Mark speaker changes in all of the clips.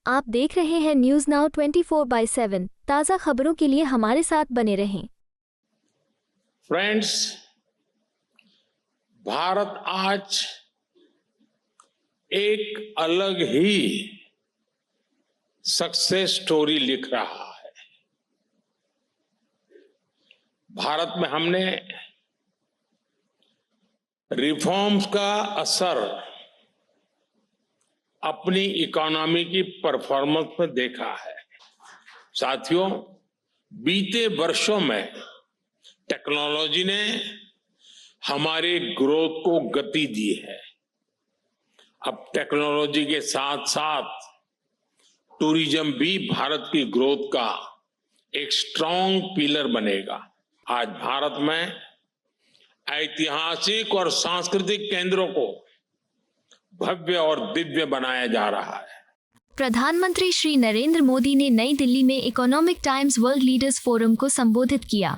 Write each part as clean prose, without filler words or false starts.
Speaker 1: आप देख रहे हैं न्यूज नाउ 24/7। ताज़ा खबरों के लिए हमारे साथ बने रहें।
Speaker 2: फ्रेंड्स, भारत आज एक अलग ही सक्सेस स्टोरी लिख रहा है। भारत में हमने रिफॉर्म्स का असर अपनी इकोनॉमी की परफॉर्मेंस में देखा है। साथियों, बीते वर्षों में टेक्नोलॉजी ने हमारे ग्रोथ को गति दी है। अब टेक्नोलॉजी के साथ साथ टूरिज्म भी भारत की ग्रोथ का एक स्ट्रांग पिलर बनेगा। आज भारत में ऐतिहासिक और सांस्कृतिक केंद्रों को भव्य और दिव्य बनाया जा रहा है।
Speaker 1: प्रधानमंत्री श्री नरेंद्र मोदी ने नई दिल्ली में economic times world leaders forum को संबोधित किया।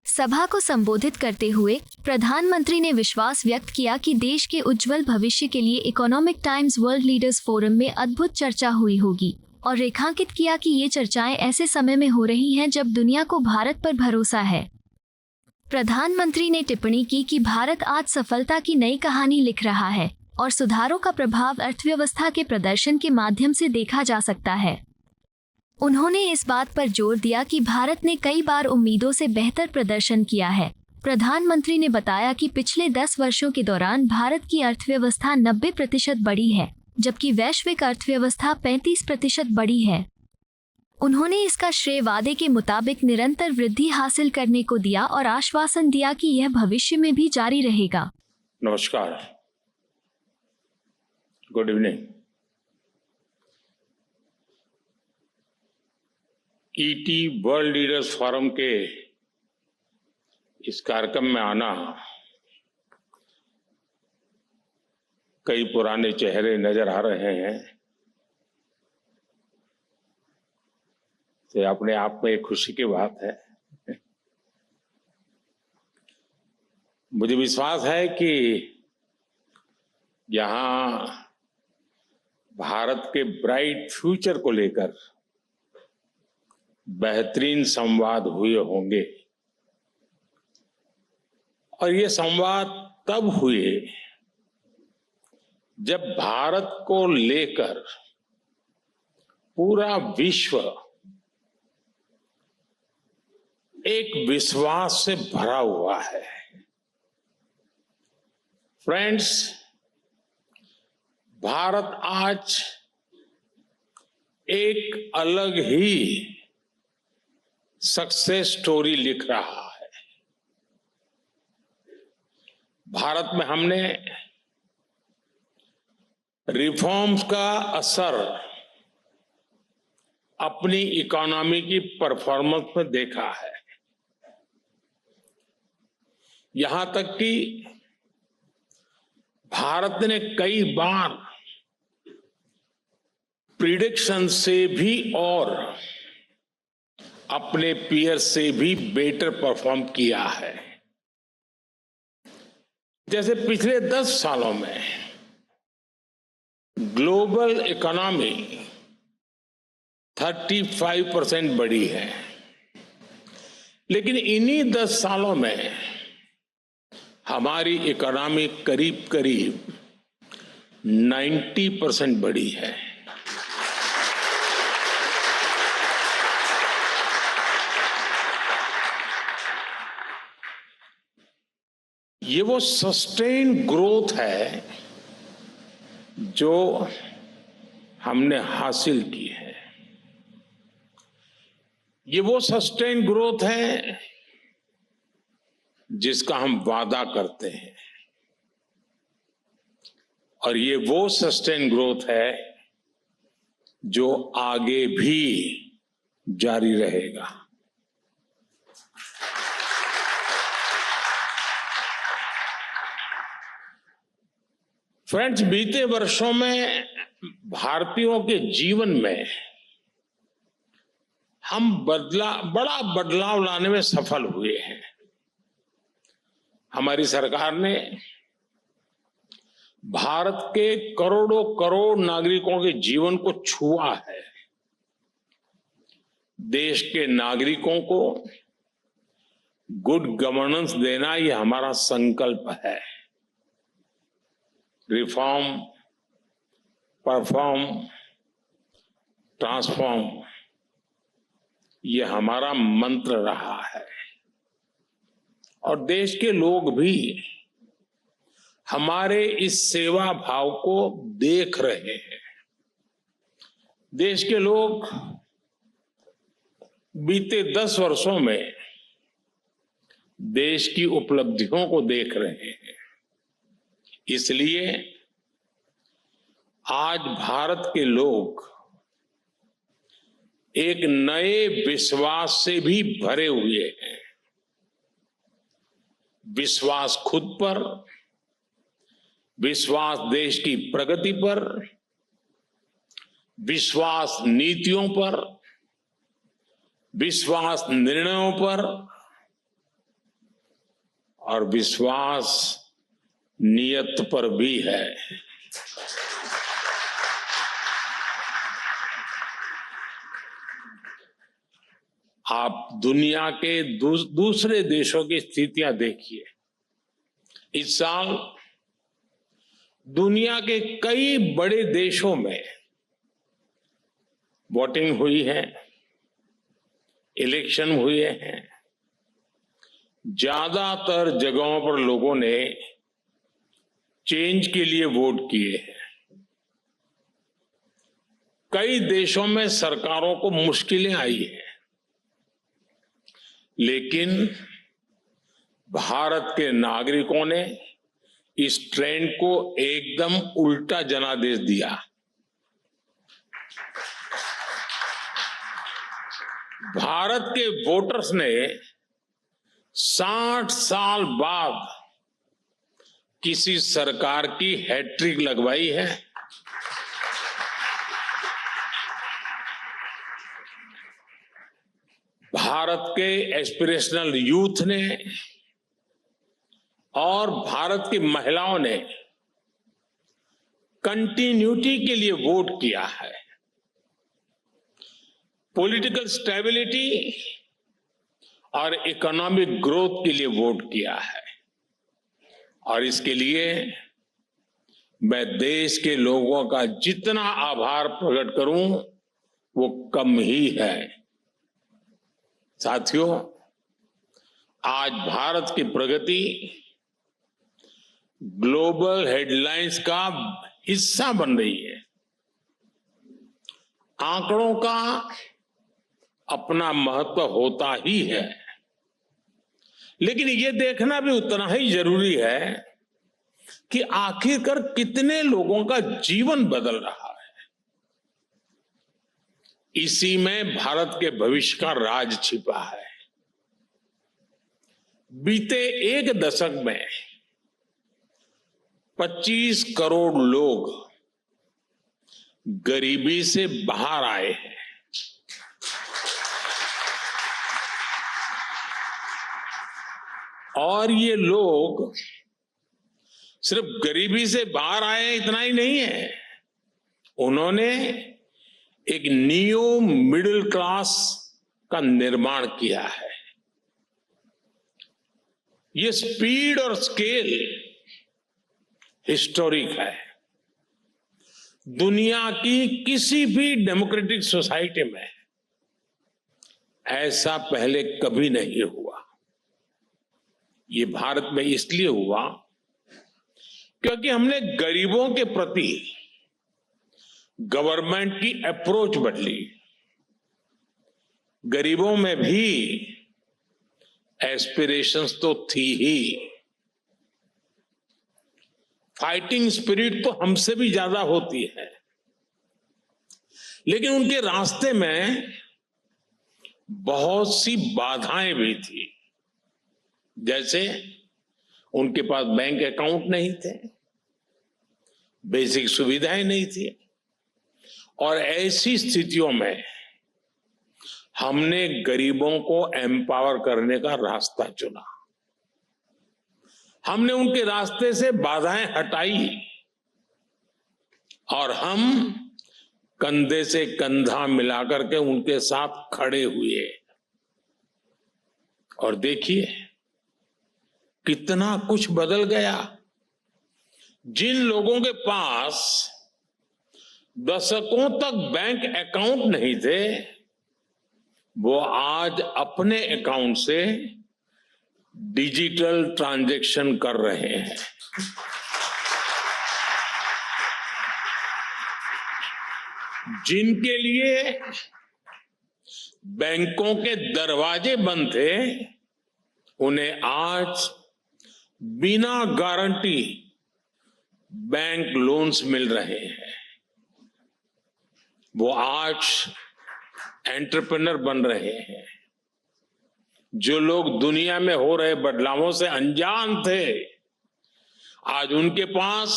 Speaker 1: सभा को संबोधित करते हुए प्रधानमंत्री ने विश्वास व्यक्त किया कि देश के उज्जवल भविष्य के लिए economic times world leaders forum में अद्भुत चर्चा हुई होगी और रेखांकित किया कि ये चर्चाएं ऐसे समय में हो रही हैं जब दुनिया को भारत पर भरोसा है। प्रधानमंत्री ने टिप्पणी की कि भारत आज सफलता की नई कहानी लिख रहा है और सुधारों का प्रभाव अर्थव्यवस्था के प्रदर्शन के माध्यम से देखा जा सकता है। उन्होंने इस बात पर जोर दिया कि भारत ने कई बार उम्मीदों से बेहतर प्रदर्शन किया है। प्रधानमंत्री ने बताया कि पिछले 10 वर्षों के दौरान भारत की अर्थव्यवस्था 90% बढ़ी है, जबकि वैश्विक अर्थव्यवस्था 35% बढ़ी है। उन्होंने इसका श्रेय वादे के मुताबिक निरंतर वृद्धि हासिल करने को दिया और आश्वासन दिया कि यह भविष्य में भी जारी रहेगा।
Speaker 2: नमस्कार, good evening. ET world leaders forum के इस कार्यक्रम में आना कई पुराने चेहरे नजर आ रहे हैं। तो अपने आप में एक खुशी की बात है। मुझे विश्वास है कि यहां भारत के ब्राइट फ्यूचर को लेकर बेहतरीन संवाद हुए होंगे और ये संवाद तब हुए जब भारत को लेकर पूरा विश्व एक विश्वास से भरा हुआ है। फ्रेंड्स, भारत आज एक अलग ही सक्सेस स्टोरी लिख रहा है। भारत में हमने रिफॉर्म्स का असर अपनी इकोनॉमी की परफॉर्मेंस में देखा है। यहां तक कि भारत ने कई बार प्रिडिक्शन से भी और अपने पीयर से भी बेटर परफॉर्म किया है। जैसे पिछले 10 सालों में ग्लोबल इकोनॉमी 35% बढ़ी है, लेकिन इन्हीं 10 सालों में हमारी इकोनॉमी करीब करीब 90% बढ़ी है। ये वो सस्टेन ग्रोथ है जो हमने हासिल की है। ये वो सस्टेन ग्रोथ है जिसका हम वादा करते हैं और ये वो सस्टेन ग्रोथ है जो आगे भी जारी रहेगा। फ्रेंड्स, बीते वर्षों में भारतीयों के जीवन में हम बड़ा बदलाव लाने में सफल हुए हैं। हमारी सरकार ने भारत के करोड़ों करोड़ नागरिकों के जीवन को छुआ है। देश के नागरिकों को गुड गवर्नेंस देना ये हमारा संकल्प है। रिफॉर्म, परफॉर्म, ट्रांसफॉर्म, ये हमारा मंत्र रहा है और देश के लोग भी हमारे इस सेवा भाव को देख रहे हैं। देश के लोग बीते 10 वर्षों में देश की उपलब्धियों को देख रहे हैं। इसलिए आज भारत के लोग एक नए विश्वास से भी भरे हुए हैं। विश्वास खुद पर, विश्वास देश की प्रगति पर, विश्वास नीतियों पर, विश्वास निर्णयों पर और विश्वास नियत पर भी है। आप दुनिया के दूसरे देशों की स्थितियां देखिए। इस साल दुनिया के कई बड़े देशों में वोटिंग हुई है, इलेक्शन हुए हैं। ज्यादातर जगहों पर लोगों ने चेंज के लिए वोट किए हैं। कई देशों में सरकारों को मुश्किलें आई हैं, लेकिन भारत के नागरिकों ने इस ट्रेंड को एकदम उल्टा जनादेश दिया। भारत के वोटर्स ने 60 साल बाद किसी सरकार की हैट्रिक लगवाई है। भारत के एस्पिरेशनल यूथ ने और भारत की महिलाओं ने कंटिन्यूटी के लिए वोट किया है। पॉलिटिकल स्टेबिलिटी और इकोनॉमिक ग्रोथ के लिए वोट किया है और इसके लिए मैं देश के लोगों का जितना आभार प्रकट करूं वो कम ही है। साथियों, आज भारत की प्रगति ग्लोबल हेडलाइंस का हिस्सा बन रही है। आंकड़ों का अपना महत्व होता ही है, लेकिन ये देखना भी उतना ही जरूरी है कि आखिरकार कितने लोगों का जीवन बदल रहा है। इसी में भारत के भविष्य का राज छिपा है। बीते एक दशक में 25 करोड़ लोग गरीबी से बाहर आए हैं। और ये लोग सिर्फ गरीबी से बाहर आए इतना ही नहीं है, उन्होंने एक न्यू मिडिल क्लास का निर्माण किया है। ये स्पीड और स्केल हिस्टोरिक है। दुनिया की किसी भी डेमोक्रेटिक सोसाइटी में ऐसा पहले कभी नहीं हुआ। ये भारत में इसलिए हुआ क्योंकि हमने गरीबों के प्रति गवर्नमेंट की अप्रोच बदली। गरीबों में भी एस्पिरेशंस तो थी ही, फाइटिंग स्पिरिट तो हमसे भी ज्यादा होती है, लेकिन उनके रास्ते में बहुत सी बाधाएं भी थी। जैसे उनके पास बैंक अकाउंट नहीं थे, बेसिक सुविधाएं नहीं थी, और ऐसी स्थितियों में हमने गरीबों को एम्पावर करने का रास्ता चुना। हमने उनके रास्ते से बाधाएं हटाई और हम कंधे से कंधा मिलाकर के उनके साथ खड़े हुए। और देखिए कितना कुछ बदल गया। जिन लोगों के पास दशकों तक बैंक अकाउंट नहीं थे, वो आज अपने अकाउंट से डिजिटल ट्रांजैक्शन कर रहे हैं। जिनके लिए बैंकों के दरवाजे बंद थे, उन्हें आज बिना गारंटी बैंक लोन्स मिल रहे हैं। वो आज एंटरप्रेन्योर बन रहे हैं। जो लोग दुनिया में हो रहे बदलावों से अनजान थे, आज उनके पास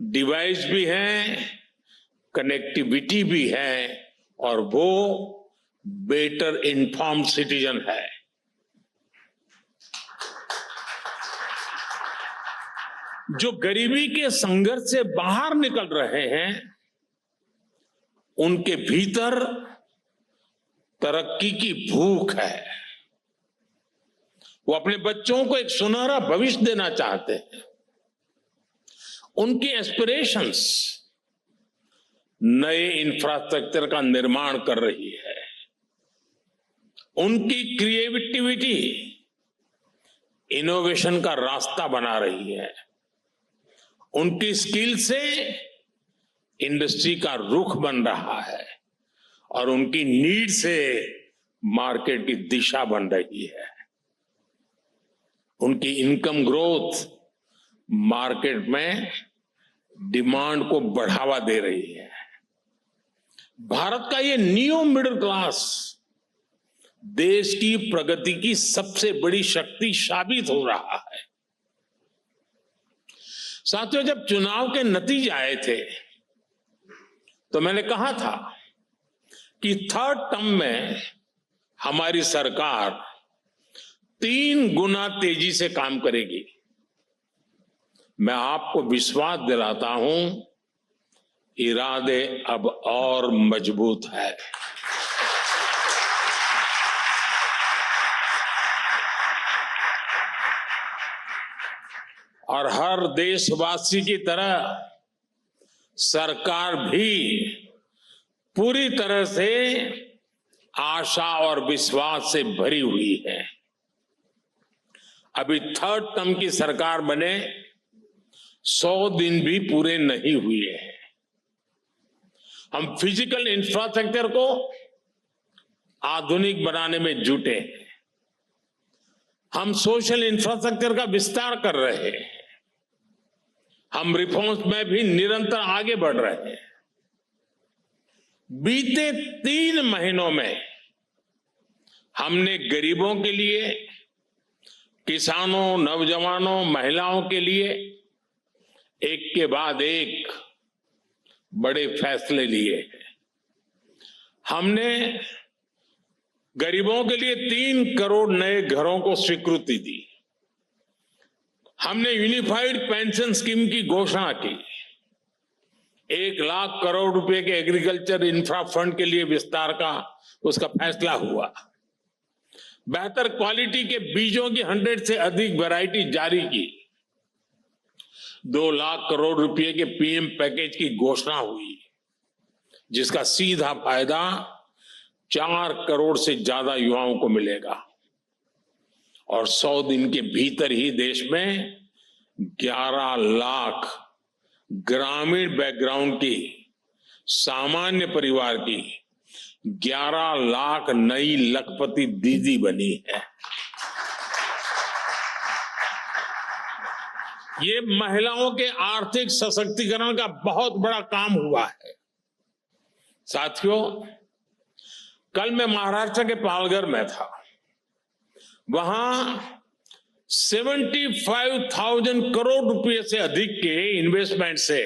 Speaker 2: डिवाइस भी है, कनेक्टिविटी भी है, और वो बेटर इन्फॉर्म्ड सिटीजन है। जो गरीबी के संघर्ष से बाहर निकल रहे हैं, उनके भीतर तरक्की की भूख है। वो अपने बच्चों को एक सुनहरा भविष्य देना चाहते हैं। उनकी एस्पिरेशंस नए इंफ्रास्ट्रक्चर का निर्माण कर रही है। उनकी क्रिएटिविटी इनोवेशन का रास्ता बना रही है। उनकी स्किल से इंडस्ट्री का रुख बन रहा है और उनकी नीड से मार्केट की दिशा बन रही है। उनकी इनकम ग्रोथ मार्केट में डिमांड को बढ़ावा दे रही है। भारत का ये न्यू मिडिल क्लास देश की प्रगति की सबसे बड़ी शक्ति साबित हो रहा है। साथियों, जब चुनाव के नतीजे आए थे तो मैंने कहा था कि थर्ड टर्म में हमारी सरकार 3 गुना तेजी से काम करेगी। मैं आपको विश्वास दिलाता हूं, इरादे अब और मजबूत है। और हर देशवासी की तरह सरकार भी पूरी तरह से आशा और विश्वास से भरी हुई है। अभी थर्ड टर्म की सरकार बने 100 दिन भी पूरे नहीं हुए हैं। हम फिजिकल इंफ्रास्ट्रक्चर को आधुनिक बनाने में जुटे हैं। हम सोशल इंफ्रास्ट्रक्चर का विस्तार कर रहे हैं। हम रिफॉर्म्स में भी निरंतर आगे बढ़ रहे हैं। बीते 3 महीनों में हमने गरीबों के लिए, किसानों, नौजवानों, महिलाओं के लिए एक के बाद एक बड़े फैसले लिए हैं। हमने गरीबों के लिए 3 करोड़ नए घरों को स्वीकृति दी। हमने यूनिफाइड पेंशन स्कीम की घोषणा की। 1 लाख करोड़ रुपए के एग्रीकल्चर इंफ्रा फंड के लिए विस्तार का उसका फैसला हुआ। बेहतर क्वालिटी के बीजों की 100 से अधिक वैरायटी जारी की। 2 लाख करोड़ रुपए के पीएम पैकेज की घोषणा हुई, जिसका सीधा फायदा 4 करोड़ से ज्यादा युवाओं को मिलेगा। और 100 दिन के भीतर ही देश में 11 लाख ग्रामीण बैकग्राउंड की सामान्य परिवार की 11 लाख नई लखपति दीदी बनी है। ये महिलाओं के आर्थिक सशक्तिकरण का बहुत बड़ा काम हुआ है। साथियों, कल मैं महाराष्ट्र के पालघर में था। वहां 75,000 करोड़ रुपए से अधिक के इन्वेस्टमेंट से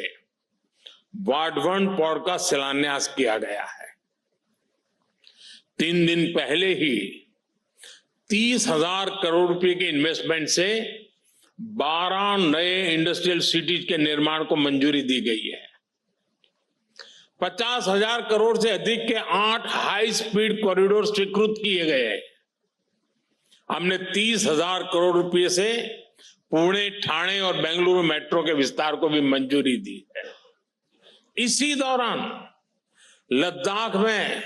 Speaker 2: वाढवण पोर्ट का शिलान्यास किया गया है। 3 दिन पहले ही 30,000 करोड़ रुपए के इन्वेस्टमेंट से 12 नए इंडस्ट्रियल सिटीज के निर्माण को मंजूरी दी गई है। 50,000 करोड़ से अधिक के 8 हाई स्पीड कॉरिडोर स्वीकृत किए गए हैं। हमने 30,000 करोड़ रुपए से पुणे, ठाणे और बेंगलुरु मेट्रो के विस्तार को भी मंजूरी दी है। इसी दौरान लद्दाख में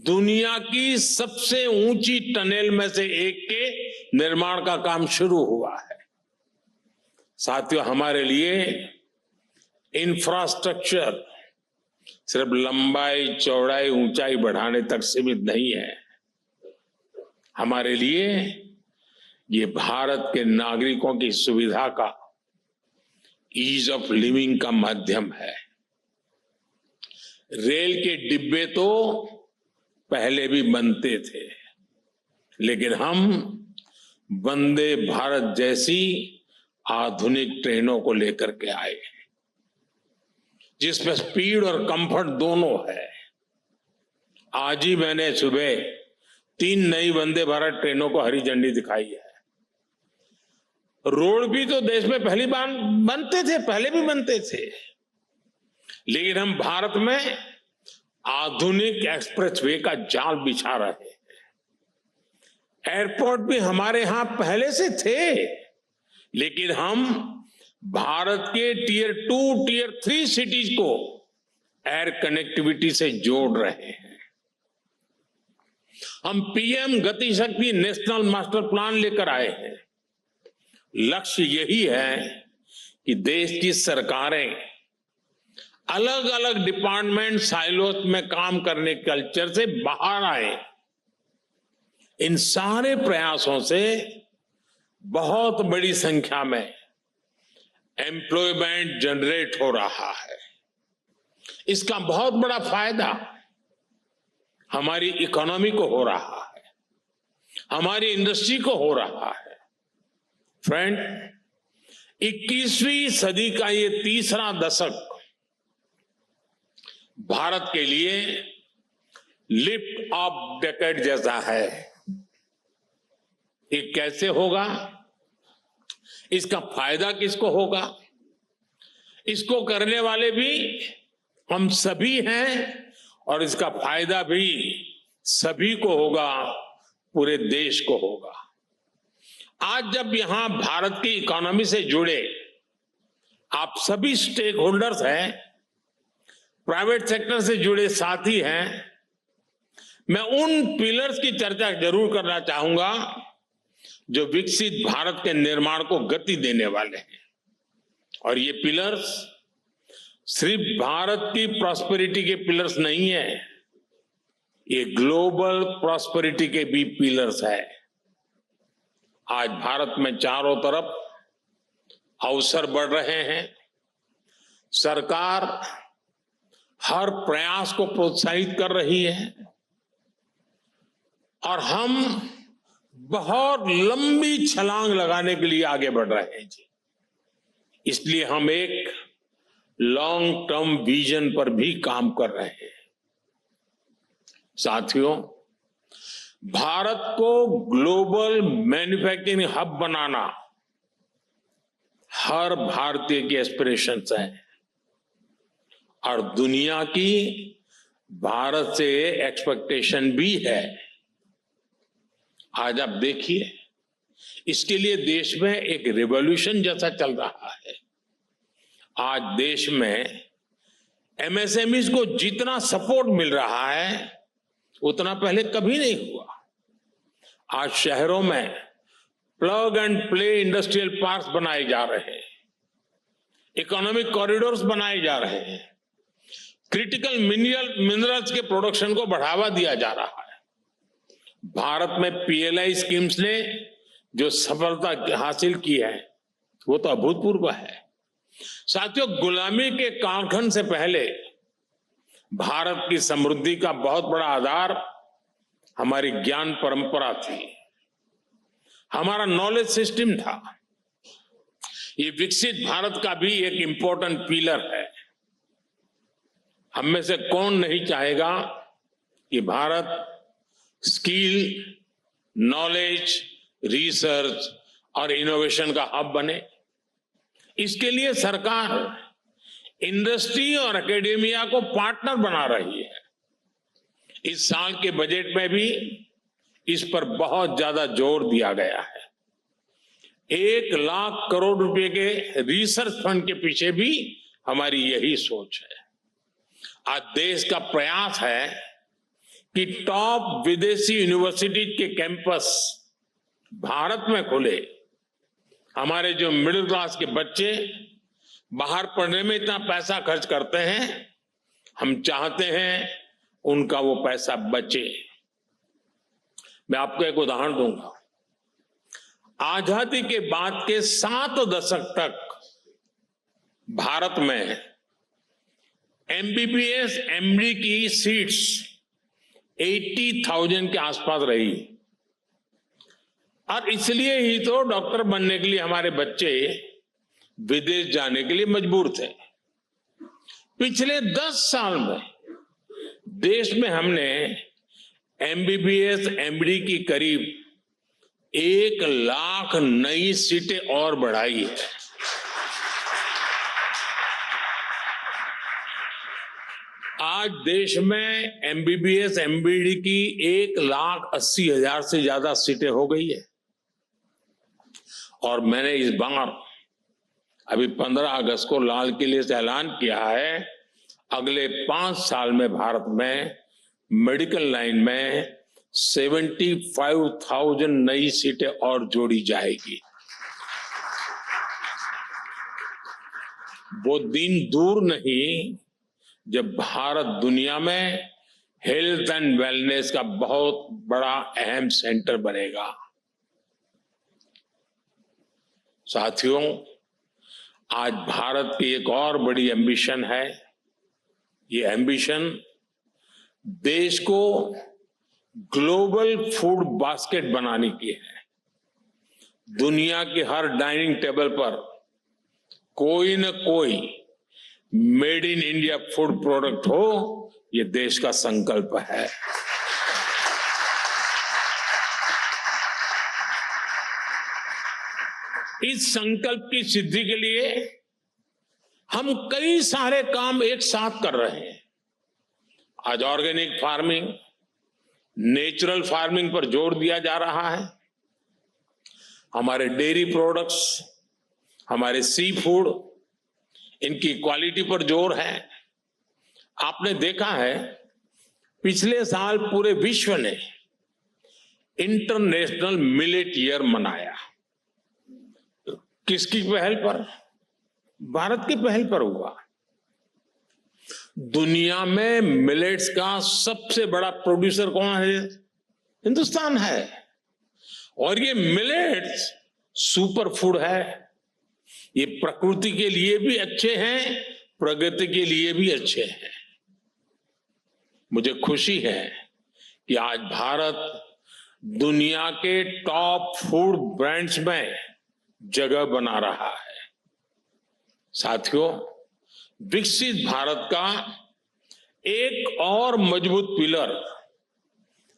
Speaker 2: दुनिया की सबसे ऊंची टनल में से एक के निर्माण का काम शुरू हुआ है। साथियों, हमारे लिए इंफ्रास्ट्रक्चर सिर्फ लंबाई, चौड़ाई, ऊंचाई बढ़ाने तक सीमित नहीं है। हमारे लिए ये भारत के नागरिकों की सुविधा का, ईज ऑफ लिविंग का माध्यम है। रेल के डिब्बे तो पहले भी बनते थे, लेकिन हम वंदे भारत जैसी आधुनिक ट्रेनों को लेकर के आए, जिसमें स्पीड और कंफर्ट दोनों है। आज ही मैंने सुबह 3 नई वंदे भारत ट्रेनों को हरी झंडी दिखाई है। रोड भी तो देश में पहली बार बनते थे, पहले भी बनते थे, लेकिन हम भारत में आधुनिक एक्सप्रेसवे का जाल बिछा रहे हैं। एयरपोर्ट भी हमारे यहां पहले से थे, लेकिन हम भारत के टियर 2, टियर 3 सिटीज को एयर कनेक्टिविटी से जोड़ रहे हैं। हम पीएम गति शक्ति नेशनल मास्टर प्लान लेकर आए हैं। लक्ष्य यही है कि देश की सरकारें अलग अलग डिपार्टमेंट साइलोस में काम करने के कल्चर से बाहर आए। इन सारे प्रयासों से बहुत बड़ी संख्या में एम्प्लॉयमेंट जनरेट हो रहा है। इसका बहुत बड़ा फायदा हमारी इकोनॉमी को हो रहा है, हमारी इंडस्ट्री को हो रहा है। फ्रेंड, 21वीं सदी का ये तीसरा दशक भारत के लिए लिफ्ट ऑफ डेकेड जैसा है। ये कैसे होगा? इसका फायदा किसको होगा? इसको करने वाले भी हम सभी हैं, और इसका फायदा भी सभी को होगा, पूरे देश को होगा। आज जब यहां भारत की इकोनॉमी से जुड़े आप सभी स्टेक होल्डर्स हैं, प्राइवेट सेक्टर से जुड़े साथी हैं, मैं उन पिलर्स की चर्चा जरूर करना चाहूंगा जो विकसित भारत के निर्माण को गति देने वाले हैं। और ये पिलर्स सिर्फ भारत की प्रॉस्पेरिटी के पिलर्स नहीं है, ये ग्लोबल प्रॉस्पेरिटी के भी पिलर्स है। आज भारत में चारों तरफ अवसर बढ़ रहे हैं। सरकार हर प्रयास को प्रोत्साहित कर रही है, और हम बहुत लंबी छलांग लगाने के लिए आगे बढ़ रहे हैं जी। इसलिए हम एक लॉन्ग टर्म विजन पर भी काम कर रहे हैं। साथियों, भारत को ग्लोबल मैन्युफैक्चरिंग हब बनाना हर भारतीय की एस्पिरेशंस है, और दुनिया की भारत से एक्सपेक्टेशन भी है। आज आप देखिए, इसके लिए देश में एक रिवॉल्यूशन जैसा चल रहा है। आज देश में एमएसएमईज को जितना सपोर्ट मिल रहा है, उतना पहले कभी नहीं हुआ। आज शहरों में plug and play industrial parks बनाए जा रहे हैं, इकोनॉमिक कॉरिडोर्स बनाए जा रहे हैं, क्रिटिकल मिनरल्स के प्रोडक्शन को बढ़ावा दिया जा रहा है। भारत में पीएलआई स्कीम्स ने जो सफलता हासिल की है, वो तो अभूतपूर्व है। साथियों, गुलामी के कालखंड से पहले भारत की समृद्धि का बहुत बड़ा आधार हमारी ज्ञान परंपरा थी, हमारा नॉलेज सिस्टम था। ये विकसित भारत का भी एक इंपॉर्टेंट पिलर है। हम में से कौन नहीं चाहेगा कि भारत स्किल, नॉलेज, रिसर्च और इनोवेशन का हब बने। इसके लिए सरकार इंडस्ट्री और एकेडेमिया को पार्टनर बना रही है। इस साल के बजट में भी इस पर बहुत ज्यादा जोर दिया गया है। 1,00,000 करोड़ रुपए के रिसर्च फंड के पीछे भी हमारी यही सोच है। आज देश का प्रयास है कि टॉप विदेशी यूनिवर्सिटी के कैंपस भारत में खुले। हमारे जो मिडिल क्लास के बच्चे बाहर पढ़ने में इतना पैसा खर्च करते हैं, हम चाहते हैं उनका वो पैसा बचे। मैं आपको एक उदाहरण दूंगा। आजादी के बाद के 7 दशक तक भारत में एमबीबीएस एमडी की सीट्स 80,000 के आसपास रही, और इसलिए ही तो डॉक्टर बनने के लिए हमारे बच्चे विदेश जाने के लिए मजबूर थे। पिछले 10 साल में देश में हमने एमबीबीएस एमडी की करीब 1,00,000 नई सीटें और बढ़ाई है। आज देश में एमबीबीएस एमडी की 1,80,000 से ज्यादा सीटें हो गई है। और मैंने इस बार अभी 15 अगस्त को लाल किले से ऐलान किया है, अगले 5 साल में भारत में मेडिकल लाइन में 75,000 नई सीटें और जोड़ी जाएगी। वो दिन दूर नहीं जब भारत दुनिया में हेल्थ एंड वेलनेस का बहुत बड़ा अहम सेंटर बनेगा। साथियों, आज भारत की एक और बड़ी एम्बिशन है। ये एम्बिशन देश को ग्लोबल फूड बास्केट बनाने की है। दुनिया के हर डाइनिंग टेबल पर कोई न कोई made in India food product हो, ये देश का संकल्प है। इस संकल्प की सिद्धि के लिए हम कई सारे काम एक साथ कर रहे हैं। आज ऑर्गेनिक फार्मिंग, नेचुरल फार्मिंग पर जोर दिया जा रहा है। हमारे डेयरी प्रोडक्ट्स, हमारे सी फूड, इनकी क्वालिटी पर जोर है। आपने देखा है, पिछले साल पूरे विश्व ने इंटरनेशनल मिलेट ईयर मनाया। किसकी पहल पर? भारत की पहल पर हुआ। दुनिया में मिलेट्स का सबसे बड़ा प्रोड्यूसर कौन है? हिंदुस्तान है। और ये मिलेट्स सुपर फूड है। ये प्रकृति के लिए भी अच्छे हैं, प्रगति के लिए भी अच्छे हैं। मुझे खुशी है कि आज भारत दुनिया के टॉप फूड ब्रांड्स में जगह बना रहा है। साथियों, विकसित भारत का एक और मजबूत पिलर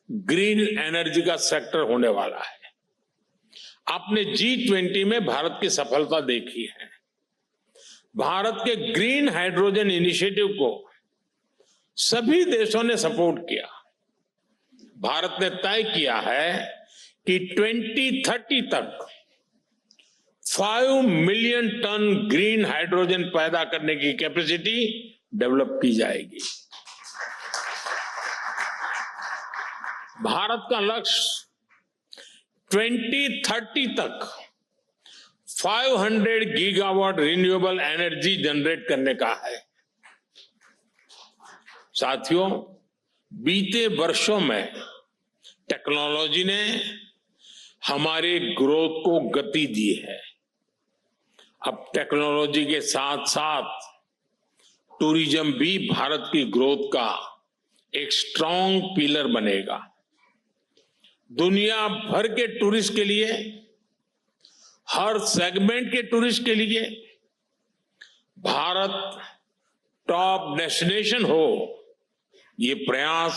Speaker 2: ग्रीन एनर्जी का सेक्टर होने वाला है। आपने G20 में भारत की सफलता देखी है। भारत के ग्रीन हाइड्रोजन इनिशिएटिव को सभी देशों ने सपोर्ट किया। भारत ने तय किया है कि 2030 तक 5 मिलियन टन ग्रीन हाइड्रोजन पैदा करने की कैपेसिटी डेवलप की जाएगी। भारत का लक्ष्य 2030 तक 500 गीगावाट रिन्यूएबल एनर्जी जनरेट करने का है। साथियों, बीते वर्षों में टेक्नोलॉजी ने हमारे ग्रोथ को गति दी है। अब टेक्नोलॉजी के साथ साथ टूरिज्म भी भारत की ग्रोथ का एक स्ट्रॉन्ग पिलर बनेगा। दुनिया भर के टूरिस्ट के लिए, हर सेगमेंट के टूरिस्ट के लिए भारत टॉप डेस्टिनेशन हो, ये प्रयास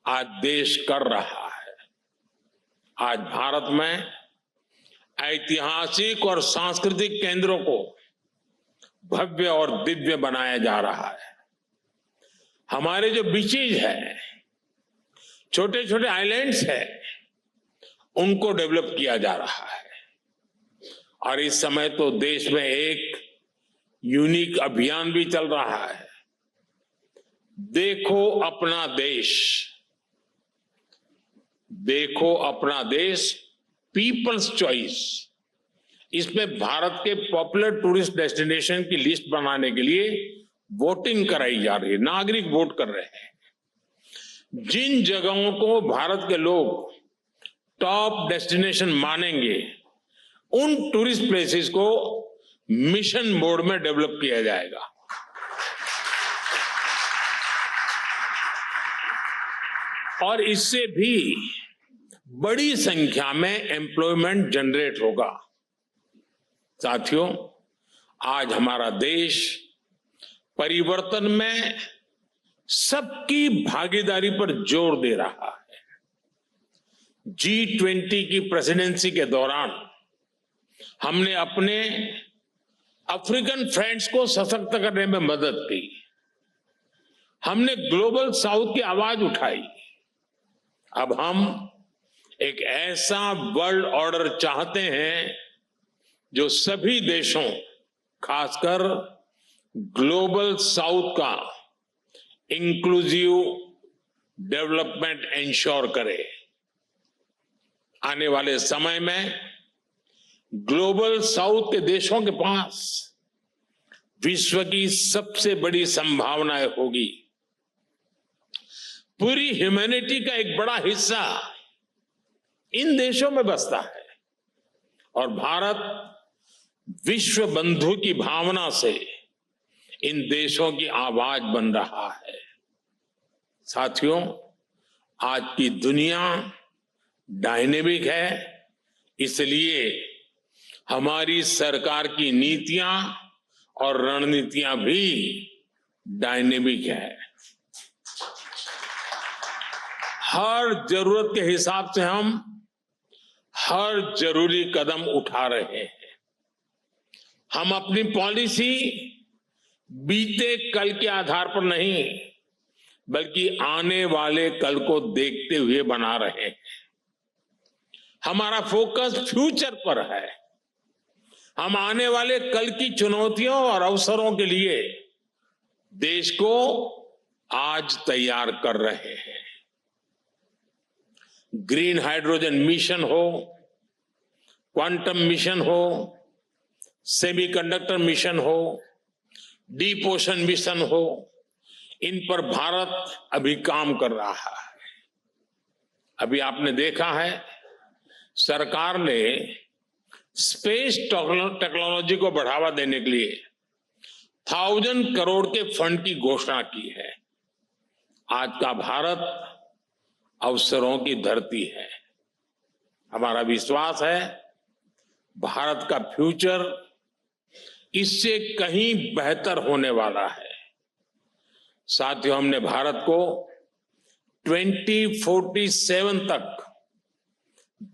Speaker 2: आज देश कर रहा है। आज भारत में ऐतिहासिक और सांस्कृतिक केंद्रों को भव्य और दिव्य बनाया जा रहा है। हमारे जो बीचेज है, छोटे छोटे आइलैंड्स है, उनको डेवलप किया जा रहा है। और इस समय तो देश में एक यूनिक अभियान भी चल रहा है, देखो अपना देश। देखो अपना देश, पीपल्स चॉइस। इसमें भारत के पॉपुलर टूरिस्ट डेस्टिनेशन की लिस्ट बनाने के लिए वोटिंग कराई जा रही है, नागरिक वोट कर रहे हैं। जिन जगहों को भारत के लोग टॉप डेस्टिनेशन मानेंगे, उन टूरिस्ट प्लेसेस को मिशन मोड में डेवलप किया जाएगा। और इससे भी बड़ी संख्या में एम्प्लॉयमेंट जनरेट होगा। साथियों, आज हमारा देश परिवर्तन में सबकी भागीदारी पर जोर दे रहा है। G20 की प्रेसिडेंसी के दौरान हमने अपने अफ्रीकन फ्रेंड्स को सशक्त करने में मदद की। हमने ग्लोबल साउथ की आवाज उठाई। अब हम एक ऐसा वर्ल्ड ऑर्डर चाहते हैं जो सभी देशों, खासकर ग्लोबल साउथ का इंक्लूसिव डेवलपमेंट इंश्योर करे। आने वाले समय में ग्लोबल साउथ के देशों के पास विश्व की सबसे बड़ी संभावनाएं होगी। पूरी ह्यूमैनिटी का एक बड़ा हिस्सा इन देशों में बसता है और भारत विश्व बंधु की भावना से इन देशों की आवाज बन रहा है। साथियों, आज की दुनिया डायनेमिक है, इसलिए हमारी सरकार की नीतियां और रणनीतियां भी डायनेमिक है। हर जरूरत के हिसाब से हम हर जरूरी कदम उठा रहे हैं। हम अपनी पॉलिसी बीते कल के आधार पर नहीं, बल्कि आने वाले कल को देखते हुए बना रहे हैं। हमारा फोकस फ्यूचर पर है। हम आने वाले कल की चुनौतियों और अवसरों के लिए देश को आज तैयार कर रहे हैं। ग्रीन हाइड्रोजन मिशन हो, क्वांटम मिशन हो, सेमीकंडक्टर मिशन हो, डीप ओशन मिशन हो, इन पर भारत अभी काम कर रहा है। अभी आपने देखा है, सरकार ने स्पेस टेक्नोलॉजी को बढ़ावा देने के लिए 1000 करोड़ के फंड की घोषणा की है। आज का भारत अवसरों की धरती है। हमारा विश्वास है भारत का फ्यूचर इससे कहीं बेहतर होने वाला है। साथियों, हमने भारत को 2047 तक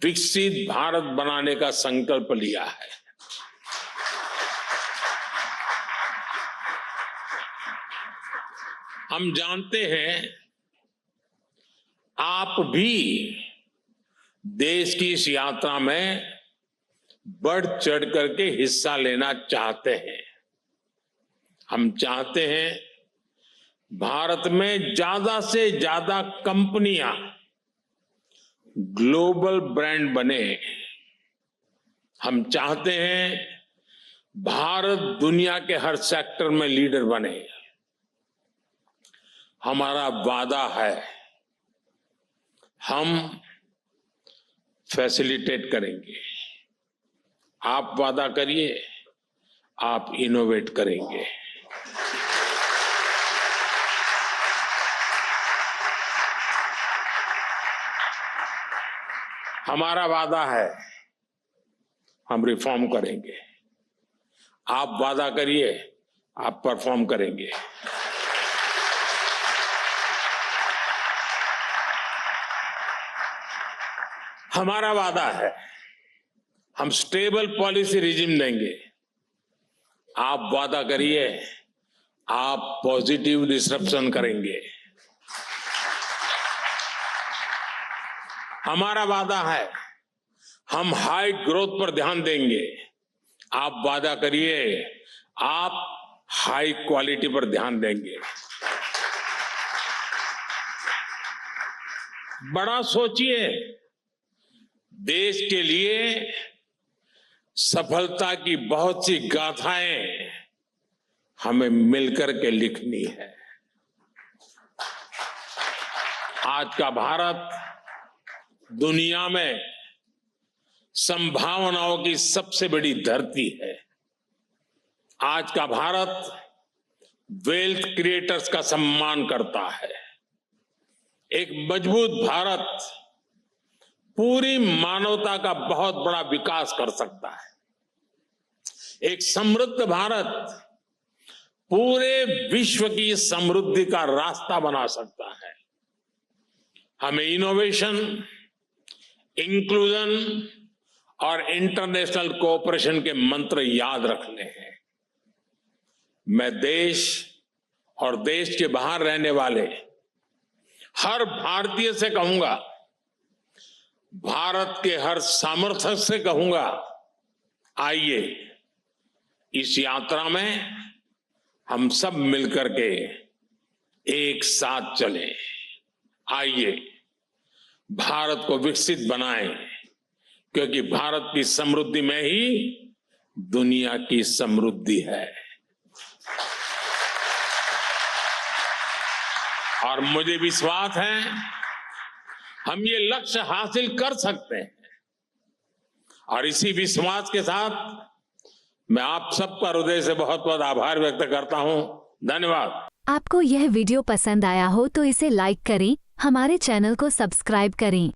Speaker 2: विकसित भारत बनाने का संकल्प लिया है। हम जानते हैं आप भी देश की इस यात्रा में बढ़ चढ़ करके हिस्सा लेना चाहते हैं। हम चाहते हैं भारत में ज्यादा से ज्यादा कंपनियां ग्लोबल ब्रांड बने। हम चाहते हैं भारत दुनिया के हर सेक्टर में लीडर बने। हमारा वादा है, हम फैसिलिटेट करेंगे। आप वादा करिए, आप इनोवेट करेंगे। हमारा वादा है, हम रिफॉर्म करेंगे। आप वादा करिए, आप परफॉर्म करेंगे। हमारा वादा है, हम स्टेबल पॉलिसी रिजिम देंगे। आप वादा करिए, आप पॉजिटिव डिसरप्शन करेंगे। हमारा वादा है, हम हाई ग्रोथ पर ध्यान देंगे। आप वादा करिए, आप हाई क्वालिटी पर ध्यान देंगे। बड़ा सोचिए, देश के लिए सफलता की बहुत सी गाथाएं हमें मिलकर के लिखनी है। आज का भारत दुनिया में संभावनाओं की सबसे बड़ी धरती है। आज का भारत वेल्थ क्रिएटर्स का सम्मान करता है। एक मजबूत भारत पूरी मानवता का बहुत बड़ा विकास कर सकता है। एक समृद्ध भारत पूरे विश्व की समृद्धि का रास्ता बना सकता है। हमें इनोवेशन, इंक्लूजन और इंटरनेशनल कोऑपरेशन के मंत्र याद रखने हैं। मैं देश और देश के बाहर रहने वाले हर भारतीय से कहूंगा, भारत के हर सामर्थ्य से कहूंगा, आइए इस यात्रा में हम सब मिलकर के एक साथ चलें। आइए भारत को विकसित बनाएं, क्योंकि भारत की समृद्धि में ही दुनिया की समृद्धि है। और मुझे विश्वास है हम ये लक्ष्य हासिल कर सकते हैं। और इसी विश्वास के साथ मैं आप सबका हृदय से बहुत बहुत आभार व्यक्त करता हूं। धन्यवाद।
Speaker 3: आपको यह वीडियो पसंद आया हो तो इसे लाइक करें, हमारे चैनल को सब्सक्राइब करें।